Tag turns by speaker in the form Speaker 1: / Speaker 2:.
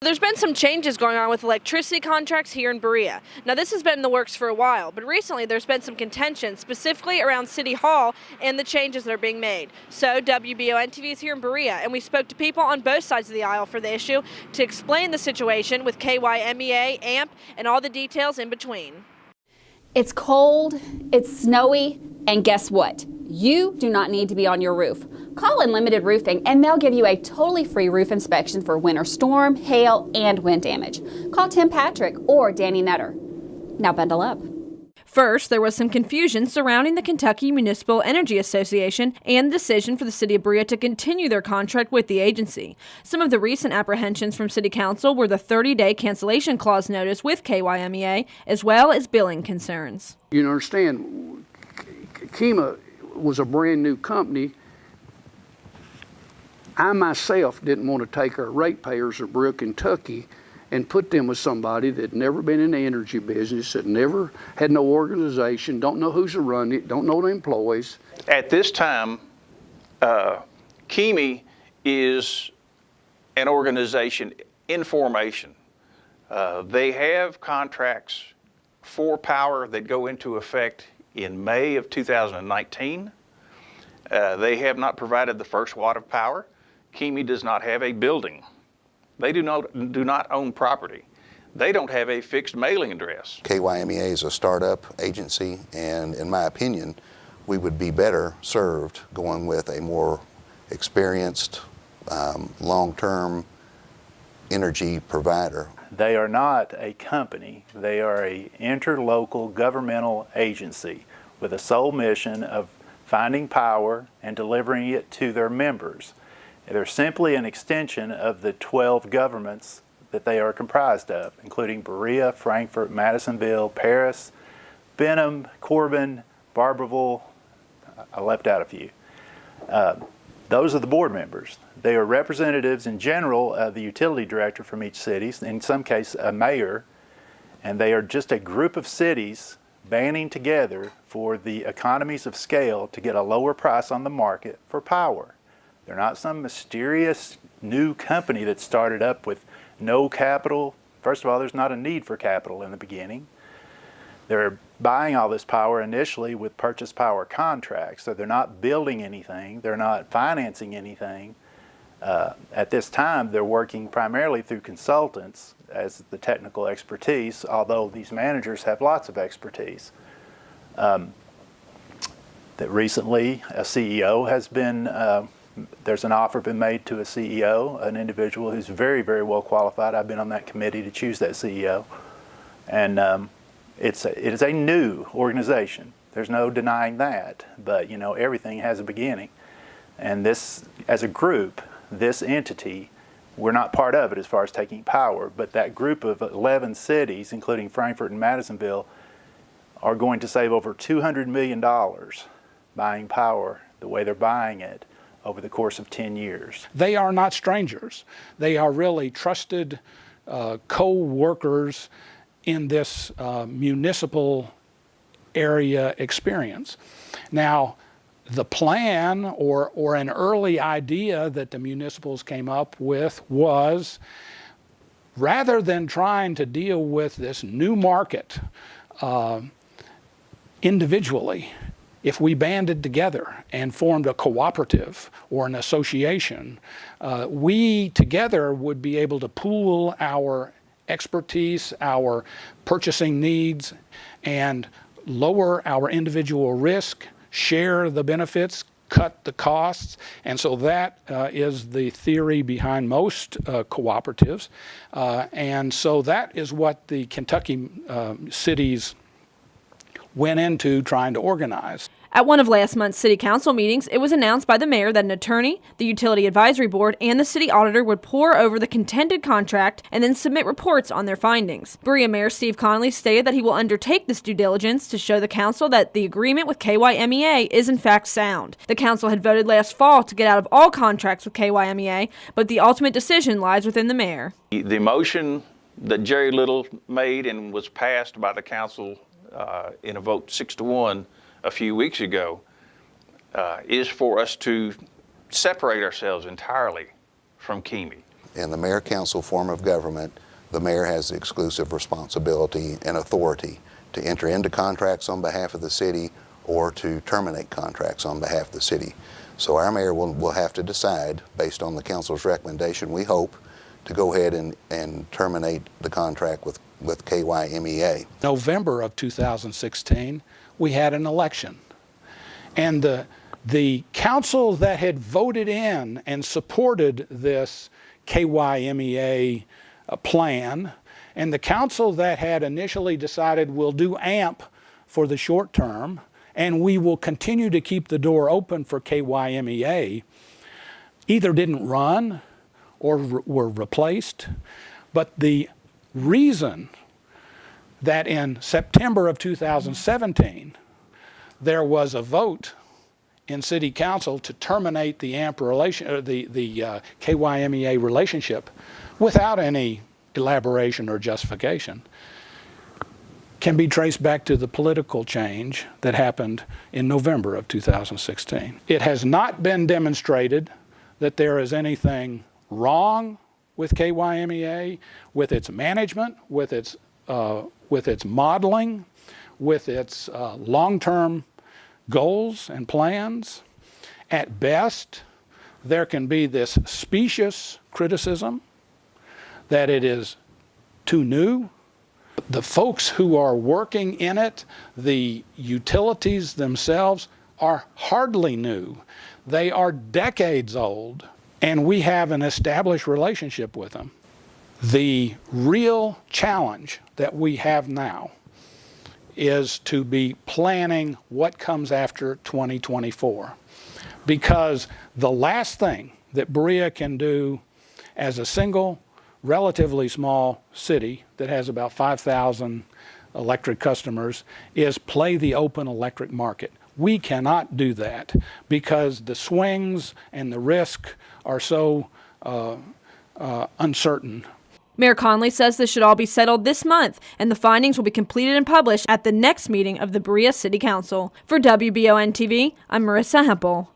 Speaker 1: There's been some changes going on with electricity contracts here in Berea. Now, this has been in the works for a while, but recently there's been some contention, specifically around City Hall and the changes that are being made. So WBON TV is here in Berea, and we spoke to people on both sides of the aisle for the issue to explain the situation with KYMEA, AMP, and all the details in between.
Speaker 2: It's cold, it's snowy, and guess what? You do not need to be on your roof. Call Unlimited Roofing and they'll give you a totally free roof inspection for winter storm, hail, and wind damage. Call Tim Patrick or Danny Nutter. Now bundle up.
Speaker 1: First, there was some confusion surrounding the Kentucky Municipal Energy Association and the decision for the City of Berea to continue their contract with the agency. Some of the recent apprehensions from City Council were the 30-day cancellation clause notice with KYMEA, as well as billing concerns.
Speaker 3: You understand, KYMEA was a brand new company. I myself didn't want to take our ratepayers of Berea, Kentucky and put them with somebody that never been in the energy business, that never had no organization, don't know who's running it, don't know the employees.
Speaker 4: At this time, KYMEA is an organization in formation. They have contracts for power that go into effect in May of 2019. They have not provided the first watt of power. KYMEA does not have a building. They do not own property. They don't have a fixed mailing address.
Speaker 5: KYMEA is a startup agency, and in my opinion, we would be better served going with a more experienced, long-term energy provider.
Speaker 6: They are not a company. They are an interlocal governmental agency with a sole mission of finding power and delivering it to their members. They're simply an extension of the 12 governments that they are comprised of, including Berea, Frankfort, Madisonville, Paris, Benham, Corbin, Barberville. I left out a few. Those are the board members. They are representatives in general of the utility director from each city, in some case a mayor, and they are just a group of cities banding together for the economies of scale to get a lower price on the market for power. They're not some mysterious new company that started up with no capital. First of all, there's not a need for capital in the beginning. They're buying all this power initially with purchase power contracts, so they're not building anything, they're not financing anything. At this time, they're working primarily through consultants as the technical expertise, although these managers have lots of expertise. That recently, a CEO has been there's an offer been made to a CEO, an individual who's very, very well qualified. I've been on that committee to choose that CEO. And it is a new organization. There's no denying that. But, you know, everything has a beginning. And this, as a group, this entity, we're not part of it as far as taking power, but that group of 11 cities, including Frankfort and Madisonville, are going to save over $200 million buying power the way they're buying it over the course of 10 years.
Speaker 3: They are not strangers. They are really trusted co-workers in this municipal area experience. Now, the plan or an early idea that the municipals came up with was, rather than trying to deal with this new market individually, if we banded together and formed a cooperative or an association, we together would be able to pool our expertise, our purchasing needs, and lower our individual risk, share the benefits, cut the costs. And so that is the theory behind most cooperatives. And so that is what the Kentucky cities went into trying to organize.
Speaker 1: At one of last month's City Council meetings, it was announced by the mayor that an attorney, the Utility Advisory Board, and the city auditor would pore over the contended contract and then submit reports on their findings. Berea Mayor Steve Connolly stated that he will undertake this due diligence to show the council that the agreement with KYMEA is in fact sound. The council had voted last fall to get out of all contracts with KYMEA, but the ultimate decision lies within the mayor.
Speaker 4: The motion that Jerry Little made and was passed by the council in a vote 6-1 a few weeks ago is for us to separate ourselves entirely from KYMEA.
Speaker 5: in the mayor-council form of government, the mayor has the exclusive responsibility and authority to enter into contracts on behalf of the city or to terminate contracts on behalf of the city. So our mayor will have to decide, based on the council's recommendation, we hope, to go ahead and terminate the contract with KYMEA.
Speaker 3: November of 2016, we had an election. And the council that had voted in and supported this KYMEA plan, and the council that had initially decided we'll do AMP for the short term, and we will continue to keep the door open for KYMEA, either didn't run or were replaced. But the reason that in September of 2017, there was a vote in City Council to terminate the AMP relation, the KYMEA relationship without any elaboration or justification, can be traced back to the political change that happened in November of 2016. It has not been demonstrated that there is anything wrong with KYMEA, with its management, with its modeling, with its long-term goals and plans. At best, there can be this specious criticism that it is too new. The folks who are working in it, the utilities themselves, are hardly new. They are decades old, and we have an established relationship with them. The real challenge that we have now is to be planning what comes after 2024. Because the last thing that Berea can do as a single, relatively small city that has about 5,000 electric customers is play the open electric market. We cannot do that because the swings and the risk are so uncertain.
Speaker 1: Mayor Conley says this should all be settled this month, and the findings will be completed and published at the next meeting of the Berea City Council. For WBON TV, I'm Marissa Hempel.